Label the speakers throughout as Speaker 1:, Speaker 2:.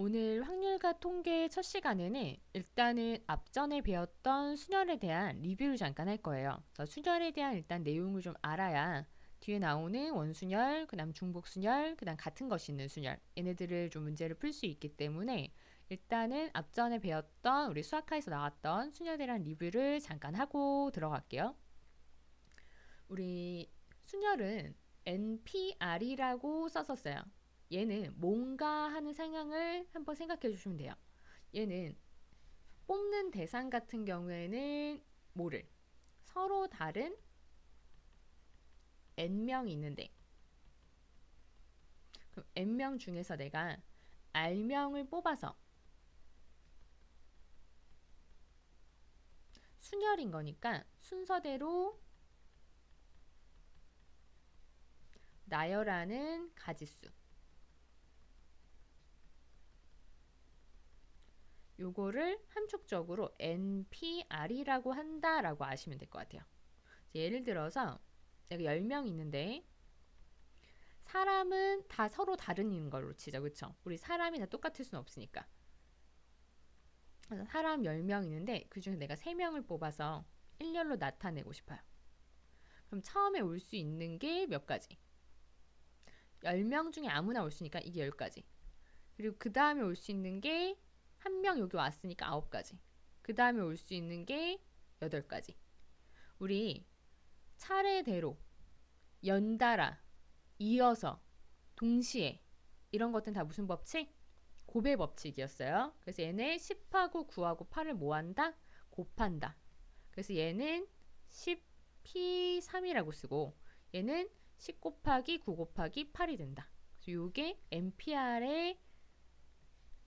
Speaker 1: 오늘 확률과 통계 첫 시간에는 일단은 앞전에 배웠던 순열에 대한 리뷰를 잠깐 할 거예요. 그래서 순열에 대한 일단 내용을 좀 알아야 뒤에 나오는 원순열, 그 다음 중복순열, 그 다음 같은 것이 있는 순열, 얘네들을 좀 문제를 풀 수 있기 때문에 일단은 앞전에 배웠던 우리 수학과에서 나왔던 순열에 대한 리뷰를 잠깐 하고 들어갈게요. 우리 순열은 NPR이라고 썼었어요. 얘는 뭔가 하는 상황을 한번 생각해 주시면 돼요. 얘는 뽑는 대상 같은 경우에는 뭐를 서로 다른 n명이 있는데, 그럼 n명 중에서 내가 r명을 뽑아서 순열인 거니까 순서대로 나열하는 가지수, 요거를 함축적으로 NPR이라고 한다라고 아시면 될 것 같아요. 예를 들어서 내가 10명 있는데 사람은 다 서로 다른 걸로 치자. 그쵸? 우리 사람이 다 똑같을 수는 없으니까. 그래서 사람 10명 있는데 그중에 내가 3명을 뽑아서 일렬로 나타내고 싶어요. 그럼 처음에 올 수 있는 게 몇 가지? 10명 중에 아무나 올 수 있으니까 이게 10가지. 그리고 그 다음에 올 수 있는 게 한 명 여기 왔으니까 9가지. 그 다음에 올 수 있는 게 8가지. 우리 차례대로 연달아 이어서 동시에 이런 것들은 다 무슨 법칙? 곱의 법칙이었어요. 그래서 얘네 10하고 9하고 8을 뭐 한다? 곱한다. 그래서 얘는 10p3이라고 쓰고 얘는 10 곱하기 9 곱하기 8이 된다. 그래서 이게 NPR의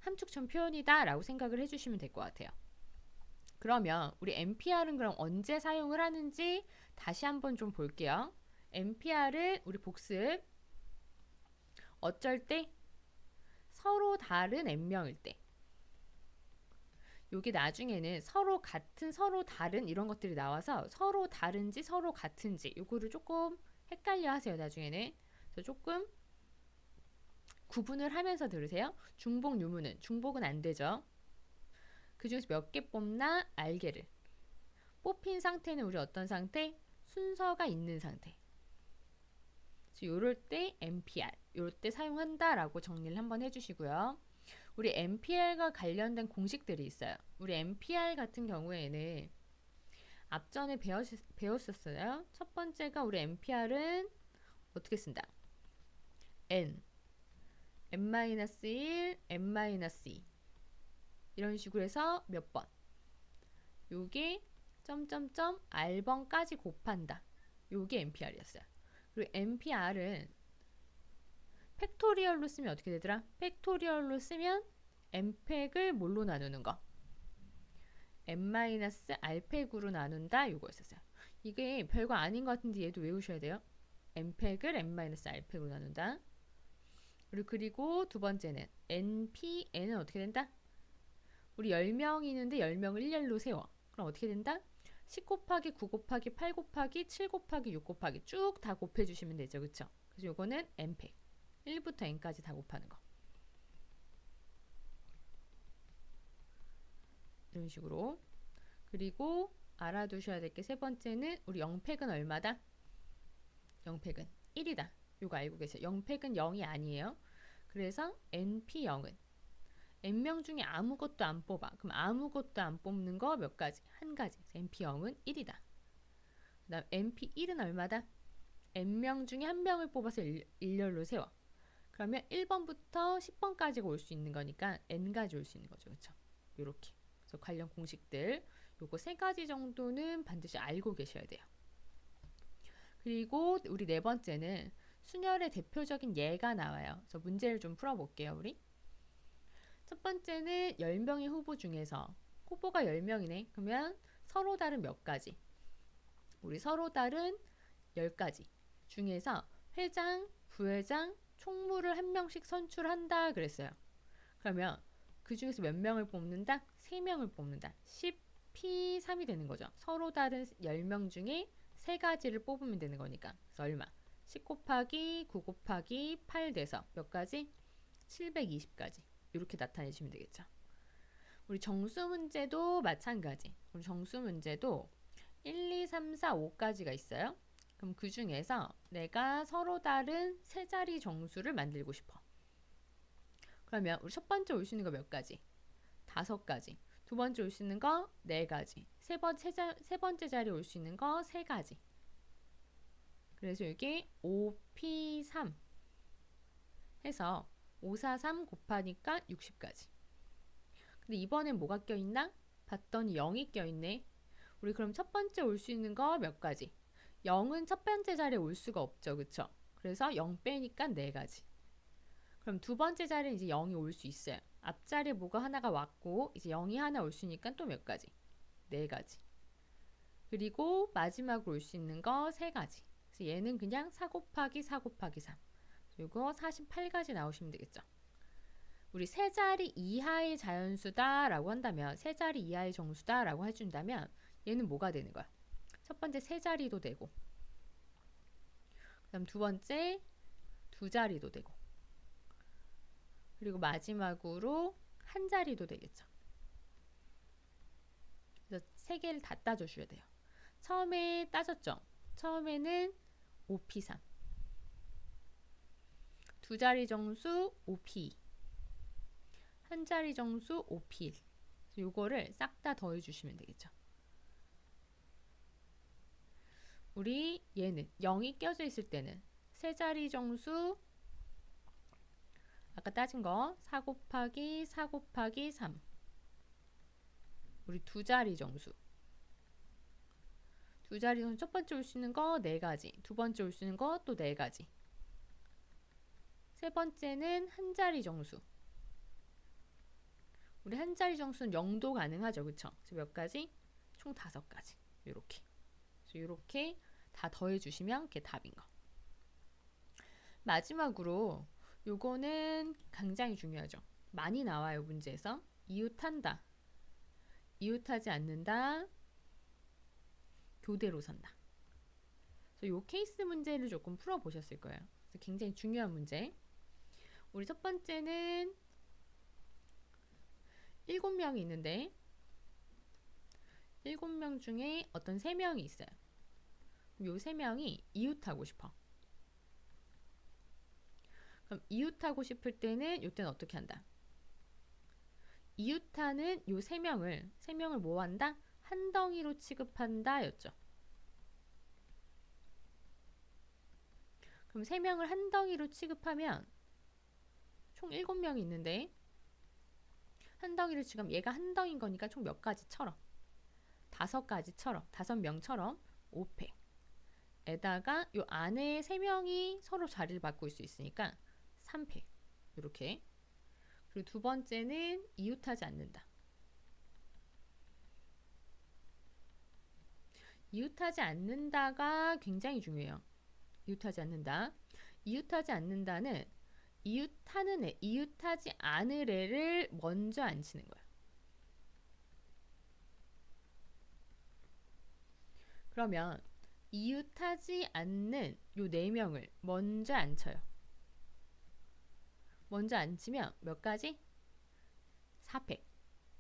Speaker 1: 함축점 표현이다 라고 생각을 해주시면 될 것 같아요. 그러면 우리 NPR은 그럼 언제 사용을 하는지 다시 한번 좀 볼게요. NPR은 우리 복습 어쩔 때? 서로 다른 n명일 때. 요게 나중에는 서로 같은, 서로 다른 이런 것들이 나와서 서로 다른지 서로 같은지 요거를 조금 헷갈려 하세요. 나중에는. 그래서 조금 구분을 하면서 들으세요. 중복 유무는 중복은 안 되죠. 그 중에서 몇 개 뽑나? 알개를. 뽑힌 상태는 우리 어떤 상태? 순서가 있는 상태. 그래서 요럴 때 NPR, 요럴 때 사용한다라고 정리를 한번 해주시고요. 우리 NPR과 관련된 공식들이 있어요. 우리 NPR 같은 경우에는 앞전에 배웠었어요. 첫 번째가 우리 NPR은 어떻게 쓴다? N, N-1, N-2 이런 식으로 해서 몇 번? 요게 점점점 R번까지 곱한다. 요게 NPR이었어요. 그리고 NPR은 팩토리얼로 쓰면 어떻게 되더라? 팩토리얼로 쓰면 n팩을 뭘로 나누는 거? n-r팩으로 나눈다. 요거였었어요. 이게 별거 아닌 것 같은데 얘도 외우셔야 돼요. n팩을 n-r팩으로 나눈다. 그리고 두 번째는 npn은 어떻게 된다? 우리 10명 있는데 10명을 일렬로 세워. 그럼 어떻게 된다? 10 곱하기 9 곱하기 8 곱하기 7 곱하기 6 곱하기 쭉 다 곱해주시면 되죠. 그쵸? 그래서 요거는 n팩. 1부터 n까지 다 곱하는 거. 이런 식으로. 그리고 알아두셔야 될 게 세 번째는 우리 0팩은 얼마다? 0팩은 1이다. 요거 알고 계세요. 0팩은 0이 아니에요. 그래서 NP0은 n명 중에 아무것도 안 뽑아. 그럼 아무것도 안 뽑는 거 몇 가지? 한 가지. NP0은 1이다. 그 다음 NP1은 얼마다? n명 중에 한 명을 뽑아서 일렬로 세워. 그러면 1번부터 10번까지가 올 수 있는 거니까 n가지 올 수 있는 거죠. 그렇죠? 요렇게. 그래서 관련 공식들 요거 세 가지 정도는 반드시 알고 계셔야 돼요. 그리고 우리 네 번째는 순열의 대표적인 예가 나와요. 그래서 문제를 좀 풀어볼게요. 우리 첫 번째는 10명의 후보 중에서 후보가 10명이네. 그러면 서로 다른 몇 가지? 우리 서로 다른 10가지 중에서 회장, 부회장, 총무를 한 명씩 선출한다 그랬어요. 그러면 그 중에서 몇 명을 뽑는다? 3명을 뽑는다. 10p3이 되는 거죠. 서로 다른 10명 중에 3가지를 뽑으면 되는 거니까. 그래서 얼마? 10 곱하기 9 곱하기 8 돼서 몇 가지? 720가지. 이렇게 나타내시면 되겠죠. 우리 정수 문제도 마찬가지. 우리 정수 문제도 1, 2, 3, 4, 5까지가 있어요. 그럼 그 중에서 내가 서로 다른 세 자리 정수를 만들고 싶어. 그러면 우리 첫 번째 올 수 있는 거 몇 가지? 5가지. 두 번째 올 수 있는 거 4가지. 세 번째 자리 올 수 있는 거 3가지. 그래서 여기 5P3 해서 5, 4, 3 곱하니까 60까지. 근데 이번엔 뭐가 껴있나? 봤더니 0이 껴있네. 우리 그럼 첫 번째 올 수 있는 거 몇 가지? 0은 첫 번째 자리에 올 수가 없죠. 그쵸? 그래서 0 빼니까 4가지. 그럼 두 번째 자리에 이제 0이 올 수 있어요. 앞자리에 뭐가 하나가 왔고 이제 0이 하나 올 수 있으니까 또 몇 가지? 4가지. 그리고 마지막으로 올 수 있는 거 3가지. 그래서 얘는 그냥 4 곱하기 4 곱하기 3. 그리고 48가지 나오시면 되겠죠. 우리 세 자리 이하의 자연수다 라고 한다면, 세 자리 이하의 정수다 라고 해준다면 얘는 뭐가 되는 거야? 첫 번째 세 자리도 되고, 그 다음 두 번째 두 자리도 되고, 그리고 마지막으로 한 자리도 되겠죠. 그래서 세 개를 다 따져줘야 돼요. 처음에 따졌죠? 처음에는 5P3, 두 자리 정수 5P2, 한 자리 정수 5P1. 요거를 싹 다 더해 주시면 되겠죠. 우리 얘는 0이 껴져 있을 때는 세 자리 정수, 아까 따진 거 4 곱하기 4 곱하기 3. 우리 두 자리 정수. 두 자리 정수 첫 번째 올 수 있는 거 4가지. 두 번째 올 수 있는 거 또 4가지. 세 번째는 한 자리 정수. 우리 한 자리 정수는 0도 가능하죠. 그쵸? 그래서 몇 가지? 총 5가지. 요렇게. 이렇게 다 더해 주시면 그게 답인 거. 마지막으로 요거는 굉장히 중요하죠. 많이 나와요. 문제에서. 이웃한다, 이웃하지 않는다, 교대로 선다. 그래서 요 케이스 문제를 조금 풀어보셨을 거예요. 그래서 굉장히 중요한 문제. 우리 첫 번째는 7명이 있는데 7명 중에 어떤 3명이 있어요. 요 3명이 이웃하고 싶어. 그럼 이웃하고 싶을 때는 요때는 어떻게 한다? 이웃하는 요 3명을 뭐 한다? 한 덩이로 취급한다 였죠. 그럼 3명을 한 덩이로 취급하면 총 7명이 있는데 한 덩이를 지금 얘가 한 덩이인 거니까 총 몇 가지처럼 5가지처럼 5명처럼 5패 에다가 요 안에 3명이 서로 자리를 바꿀 수 있으니까 3패 이렇게. 그리고 두 번째는 이웃하지 않는다. 이웃하지 않는다가 굉장히 중요해요. 이웃하지 않는다. 이웃하지 않는다는 이웃하는 애, 이웃하지 않을 애를 먼저 앉히는 거야. 그러면 이웃하지 않는 요 4명을 먼저 앉혀요. 먼저 앉히면 몇 가지? 4패.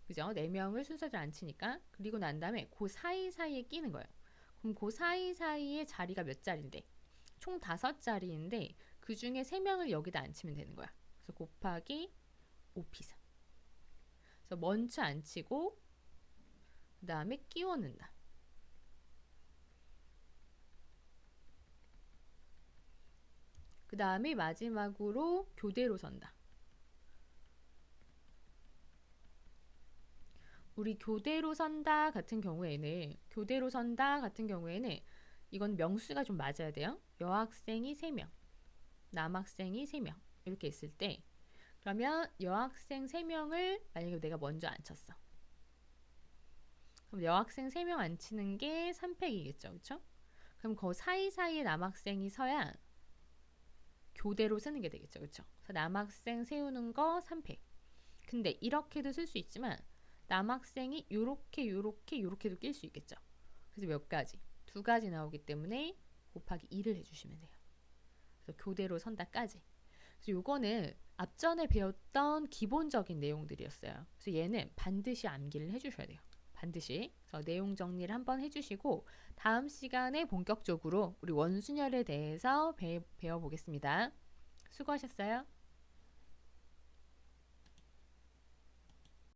Speaker 1: 그죠? 4명을 순서대로 앉히니까. 그리고 난 다음에 그 사이사이에 끼는 거예요. 그럼 그 사이사이에 자리가 몇 자리인데? 총 5자리인데 그 중에 3명을 여기다 앉히면 되는 거야. 그래서 곱하기 5P3. 그래서 먼저 앉히고 그 다음에 끼워 넣는다. 그 다음에 마지막으로 교대로 선다. 우리 교대로 선다 같은 경우에는 이건 명수가 좀 맞아야 돼요. 여학생이 3명, 남학생이 3명 이렇게 있을 때 그러면 여학생 3명을 만약에 내가 먼저 앉혔어. 그럼 여학생 3명 앉히는 게 3팩이겠죠. 그렇죠? 그럼 그 사이사이에 남학생이 서야 교대로 쓰는 게 되겠죠. 그렇죠? 그래서 남학생 세우는 거 3팩. 근데 이렇게도 쓸 수 있지만 남학생이 요렇게도 낄 수 있겠죠. 그래서 몇 가지? 2가지 나오기 때문에 곱하기 2를 해주시면 돼요. 그래서 교대로 선다까지. 그래서 요거는 앞전에 배웠던 기본적인 내용들이었어요. 그래서 얘는 반드시 암기를 해주셔야 돼요. 반드시. 그래서 내용 정리를 한번 해주시고 다음 시간에 본격적으로 우리 원순열에 대해서 배워보겠습니다. 수고하셨어요.